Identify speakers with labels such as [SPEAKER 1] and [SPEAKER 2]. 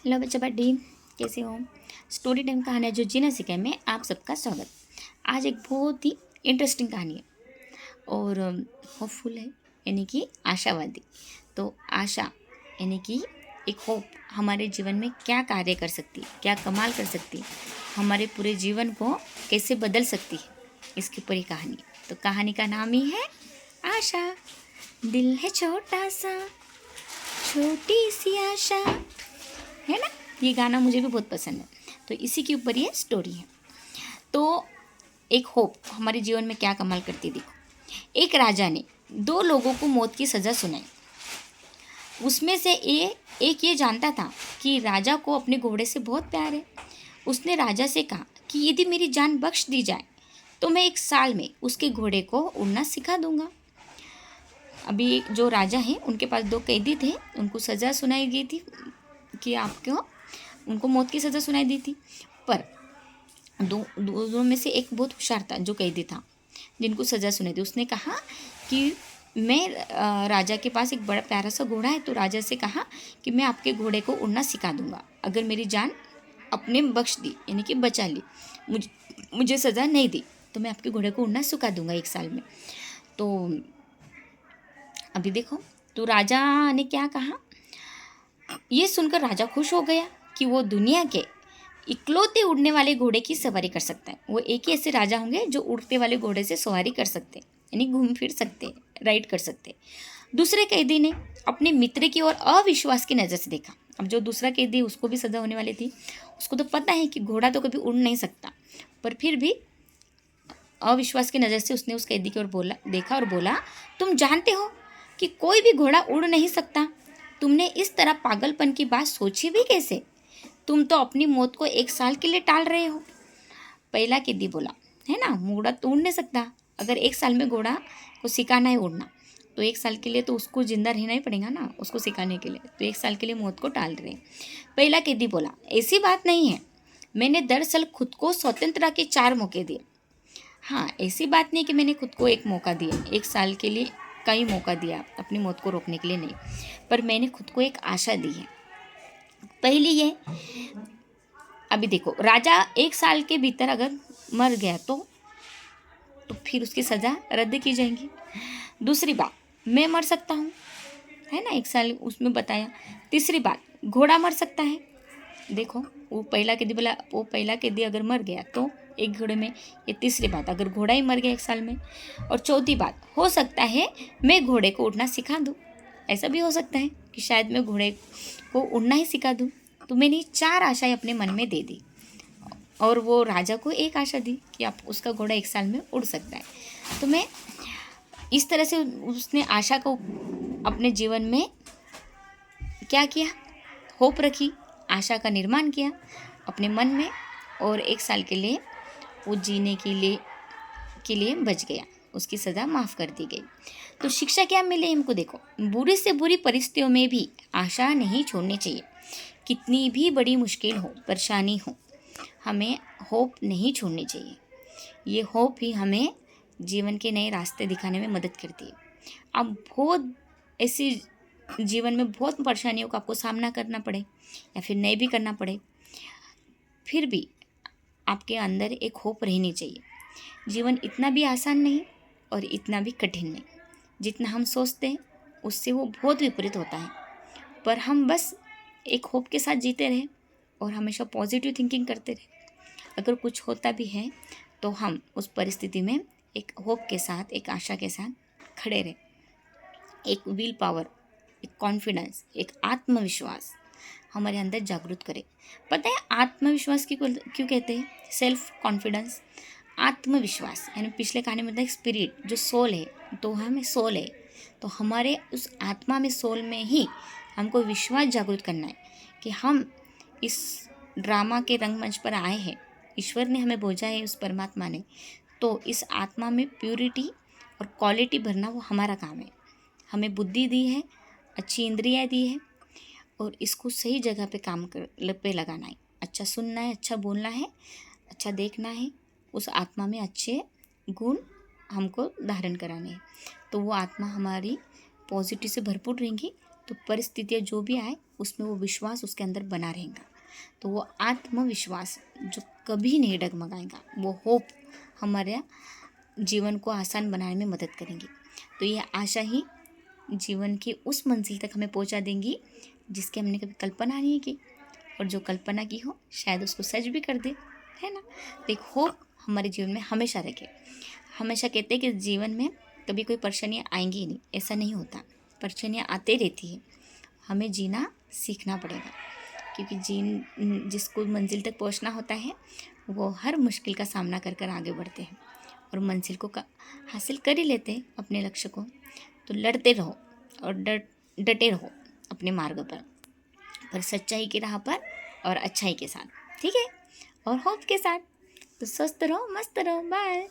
[SPEAKER 1] Hello बच्चा बड्डी, कैसे हो। स्टोरी टाइम कहानियाँ जो जीना सीखे में आप सबका स्वागत। आज एक बहुत ही इंटरेस्टिंग कहानी है और होपफुल है, यानी कि आशावादी। तो आशा यानी कि एक होप हमारे जीवन में क्या कार्य कर सकती है, क्या कमाल कर सकती है, हमारे पूरे जीवन को कैसे बदल सकती है, इसके ऊपर ही कहानी है। तो कहानी का नाम ही है आशा। दिल है छोटा सा, छोटी सी आशा, है ना। ये गाना मुझे भी बहुत पसंद है, तो इसी के ऊपर ये स्टोरी है। तो एक होप हमारे जीवन में क्या कमाल करती है, देखो। एक राजा ने दो लोगों को मौत की सज़ा सुनाई। उसमें से एक ये जानता था कि राजा को अपने घोड़े से बहुत प्यार है। उसने राजा से कहा कि यदि मेरी जान बख्श दी जाए तो मैं 1 साल में उसके घोड़े को उड़ना सिखा दूंगा। अभी जो राजा हैं उनके पास 2 कैदी थे, उनको सज़ा सुनाई गई थी कि आपको उनको मौत की सज़ा सुनाई दी थी। पर दोनों में से एक बहुत होशियार था, जो कैदी था जिनको सज़ा सुनाई थी। उसने कहा कि मैं राजा के पास एक बड़ा प्यारा सा घोड़ा है, तो राजा से कहा कि मैं आपके घोड़े को उड़ना सिखा दूंगा अगर मेरी जान अपने बख्श दी, यानी कि बचा ली, मुझे सज़ा नहीं दी, तो मैं आपके घोड़े को उड़ना सिखा दूंगा 1 साल में। तो अभी देखो, तो राजा ने क्या कहा। ये सुनकर राजा खुश हो गया कि वो दुनिया के इकलौते उड़ने वाले घोड़े की सवारी कर सकता है। वो एक ही ऐसे राजा होंगे जो उड़ते वाले घोड़े से सवारी कर सकते हैं, यानी घूम फिर सकते हैं, राइड कर सकते हैं। दूसरे कैदी ने अपने मित्र की ओर अविश्वास की नज़र से देखा। अब जो दूसरा कैदी, उसको भी सज़ा होने वाली थी। उसको तो पता है कि घोड़ा तो कभी उड़ नहीं सकता, पर फिर भी अविश्वास की नज़र से उसने उस कैदी की ओर देखा और बोला, तुम जानते हो कि कोई भी घोड़ा उड़ नहीं सकता। तुमने इस तरह पागलपन की बात सोची भी कैसे? तुम तो अपनी मौत को 1 साल के लिए टाल रहे हो। पहला कैदी बोला, है ना, घोड़ा तो उड़ नहीं सकता। अगर 1 साल में घोड़ा को सिखाना है उड़ना, तो 1 साल के लिए तो उसको जिंदा रहना ही पड़ेगा ना, उसको सिखाने के लिए। तो 1 साल के लिए मौत को टाल रहे हैं। पहला कैदी बोला, ऐसी बात नहीं है, मैंने दरअसल खुद को स्वतंत्रता के 4 मौके दिए। हाँ, ऐसी बात नहीं कि मैंने खुद को एक मौका दिया, 1 साल के लिए कई मौका दिया अपनी मौत को रोकने के लिए, नहीं, पर मैंने खुद को एक आशा दी है। पहली ये, अभी देखो, राजा 1 साल के भीतर अगर मर गया तो फिर उसकी सज़ा रद्द की जाएगी। दूसरी बात, मैं मर सकता हूँ, है ना, 1 साल उसमें बताया। तीसरी बात, घोड़ा मर सकता है। देखो, वो पहला कैदी बोला, वो पहला कैदी अगर मर गया तो एक घोड़े में। ये तीसरी बात, अगर घोड़ा ही मर गया 1 साल में। और चौथी बात, हो सकता है मैं घोड़े को उड़ना सिखा दूँ। ऐसा भी हो सकता है कि शायद मैं घोड़े को उड़ना ही सिखा दूँ। तो मैंने 4 आशाएं अपने मन में दे दी, और वो राजा को एक आशा दी कि आप उसका घोड़ा 1 साल में उड़ सकता है। तो मैं इस तरह से उसने आशा को अपने जीवन में क्या किया, होप रखी, आशा का निर्माण किया अपने मन में, और 1 साल के लिए वो जीने के लिए बच गया, उसकी सज़ा माफ़ कर दी गई। तो शिक्षा क्या मिले हमको, देखो, बुरी से बुरी परिस्थितियों में भी आशा नहीं छोड़नी चाहिए। कितनी भी बड़ी मुश्किल हो, परेशानी हो, हमें होप नहीं छोड़नी चाहिए। ये होप ही हमें जीवन के नए रास्ते दिखाने में मदद करती है। अब बहुत ऐसी जीवन में बहुत परेशानियों का आपको सामना करना पड़े या फिर नहीं भी करना पड़े, फिर भी आपके अंदर एक होप रहनी चाहिए। जीवन इतना भी आसान नहीं और इतना भी कठिन नहीं। जितना हम सोचते हैं उससे वो बहुत विपरीत होता है, पर हम बस एक होप के साथ जीते रहे और हमेशा पॉजिटिव थिंकिंग करते रहे। अगर कुछ होता भी है तो हम उस परिस्थिति में एक होप के साथ, एक आशा के साथ खड़े रहे। एक विल पावर, एक कॉन्फिडेंस, एक आत्मविश्वास हमारे अंदर जागृत करे। पता है आत्मविश्वास क्यों कहते हैं, सेल्फ कॉन्फिडेंस। आत्मविश्वास यानी पिछले कहानी में था स्पिरिट, जो सोल है, तो हमें सोल है, तो हमारे उस आत्मा में, सोल में ही हमको विश्वास जागृत करना है कि हम इस ड्रामा के रंगमंच पर आए हैं, ईश्वर ने हमें भेजा है, उस परमात्मा ने, तो इस आत्मा में प्योरिटी और क्वालिटी भरना वो हमारा काम है। हमें बुद्धि दी है, अच्छी इंद्रियाँ दी है, और इसको सही जगह पे काम पे लगाना है। अच्छा सुनना है, अच्छा बोलना है, अच्छा देखना है, उस आत्मा में अच्छे गुण हमको धारण कराने हैं। तो वो आत्मा हमारी पॉजिटिव से भरपूर रहेंगी तो परिस्थितियाँ जो भी आए उसमें वो विश्वास उसके अंदर बना रहेगा। तो वो आत्मविश्वास जो कभी नहीं डगमगाएगा, वो होप हमारे जीवन को आसान बनाने में मदद करेंगी। तो ये आशा ही जीवन की उस मंजिल तक हमें पहुंचा देंगी जिसकी हमने कभी कल्पना नहीं की, और जो कल्पना की हो शायद उसको सच भी कर दे, है ना। तो एक होप हमारे जीवन में हमेशा रखे। हमेशा कहते हैं कि जीवन में कभी कोई परेशानियाँ आएंगी ही नहीं, ऐसा नहीं होता। परेशानियाँ आते रहती है, हमें जीना सीखना पड़ेगा, क्योंकि जिसको मंजिल तक पहुंचना होता है वो हर मुश्किल का सामना कर कर आगे बढ़ते हैं और मंजिल को हासिल कर ही लेते हैं अपने लक्ष्य को। तो लड़ते रहो और डटे रहो अपने मार्ग पर सच्चाई की राह पर और अच्छाई के साथ, ठीक है, और होप के साथ। तो स्वस्थ रहो, मस्त रहो, बाय।